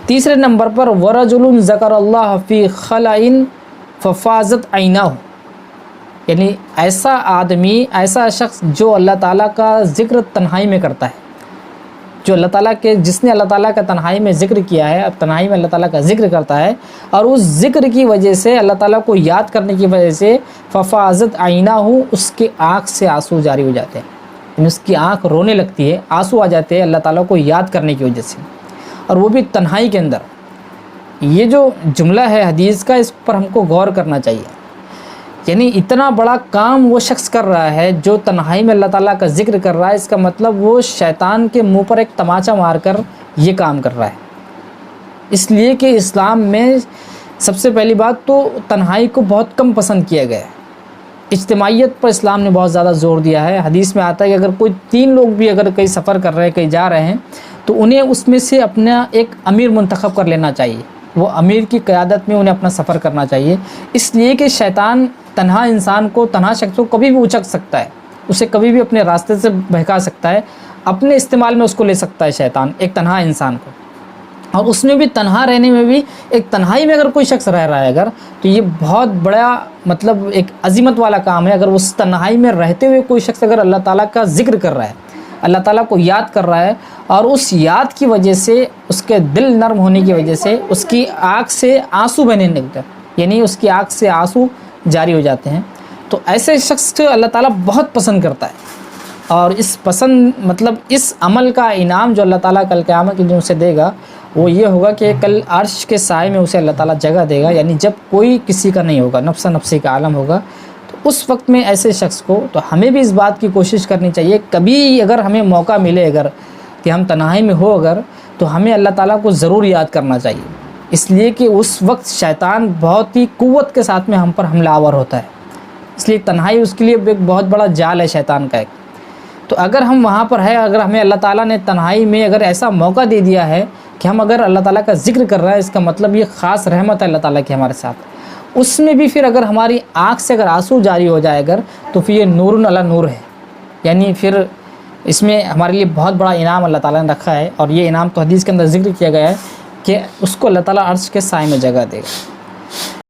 تیسرے نمبر پر ورجل ذکر اللہ فی خلائن ففازت عیناہ، یعنی ایسا آدمی، ایسا شخص جو اللہ تعالیٰ کا ذکر تنہائی میں کرتا ہے، جو اللہ تعالیٰ کے، جس نے اللہ تعالیٰ کا تنہائی میں ذکر کیا ہے، اب تنہائی میں اللہ تعالیٰ کا ذکر کرتا ہے اور اس ذکر کی وجہ سے، اللہ تعالیٰ کو یاد کرنے کی وجہ سے ففازت عیناہ، اس کی آنکھ سے آنسو جاری ہو جاتے ہیں، یعنی اس کی آنکھ رونے لگتی ہے، آنسو آ جاتے ہیں اللہ تعالیٰ کو یاد کرنے کی وجہ سے، اور وہ بھی تنہائی کے اندر۔ یہ جو جملہ ہے حدیث کا، اس پر ہم کو غور کرنا چاہیے، یعنی اتنا بڑا کام وہ شخص کر رہا ہے جو تنہائی میں اللہ تعالیٰ کا ذکر کر رہا ہے، اس کا مطلب وہ شیطان کے منہ پر ایک تماچا مار کر یہ کام کر رہا ہے۔ اس لیے کہ اسلام میں سب سے پہلی بات تو تنہائی کو بہت کم پسند کیا گیا ہے، اجتماعیت پر اسلام نے بہت زیادہ زور دیا ہے۔ حدیث میں آتا ہے کہ اگر کوئی 3 لوگ بھی اگر کہیں سفر کر رہے ہیں، کہیں جا رہے ہیں، تو انہیں اس میں سے اپنا ایک امیر منتخب کر لینا چاہیے، وہ امیر کی قیادت میں انہیں اپنا سفر کرنا چاہیے، اس لیے کہ شیطان تنہا انسان کو، تنہا شخص کو کبھی بھی اچک سکتا ہے، اسے کبھی بھی اپنے راستے سے بہکا سکتا ہے، اپنے استعمال میں اس کو لے سکتا ہے شیطان، ایک تنہا انسان کو۔ اور اس میں بھی تنہا رہنے میں بھی، ایک تنہائی میں اگر کوئی شخص رہ رہا ہے اگر، تو یہ بہت بڑا مطلب ایک عظمت والا کام ہے۔ اگر اس تنہائی میں رہتے ہوئے کوئی شخص اگر اللہ تعالیٰ کا ذکر کر رہا ہے، اللہ تعالیٰ کو یاد کر رہا ہے، اور اس یاد کی وجہ سے، اس کے دل نرم ہونے کی وجہ سے اس کی آنکھ سے آنسو بہنے لگتے ہیں، یعنی اس کی آنکھ سے آنسو جاری ہو جاتے ہیں، تو ایسے شخص کو اللہ تعالیٰ بہت پسند کرتا ہے۔ اور اس پسند مطلب اس عمل کا انعام جو اللہ تعالیٰ کل قیامت کے دن اسے دے گا، وہ یہ ہوگا کہ کل عرش کے سائے میں اسے اللہ تعالیٰ جگہ دے گا، یعنی جب کوئی کسی کا نہیں ہوگا، نفس نفسی کا عالم ہوگا، تو اس وقت میں ایسے شخص کو، تو ہمیں بھی اس بات کی کوشش کرنی چاہیے، کبھی اگر ہمیں موقع ملے اگر کہ ہم تنہائی میں ہو اگر، تو ہمیں اللہ تعالیٰ کو ضرور یاد کرنا چاہیے، اس لیے کہ اس وقت شیطان بہت ہی قوت کے ساتھ میں ہم پر حملہ آور ہوتا ہے، اس لیے تنہائی اس کے لیے ایک بہت بڑا جال ہے شیطان کا ایک۔ تو اگر ہم وہاں پر ہے، اگر ہمیں اللہ تعالیٰ نے تنہائی میں اگر ایسا موقع دے دیا ہے کہ ہم اگر اللہ تعالیٰ کا ذکر کر رہے ہیں، اس کا مطلب یہ خاص رحمت ہے اللہ تعالیٰ کی ہمارے ساتھ۔ اس میں بھی پھر اگر ہماری آنکھ سے اگر آنسو جاری ہو جائے اگر، تو پھر یہ نور علی نور ہے، یعنی پھر اس میں ہمارے لیے بہت بڑا انعام اللہ تعالیٰ نے رکھا ہے، اور یہ انعام تو حدیث کے اندر ذکر کیا گیا ہے کہ اس کو اللہ تعالیٰ عرش کے سائے میں جگہ دے گا۔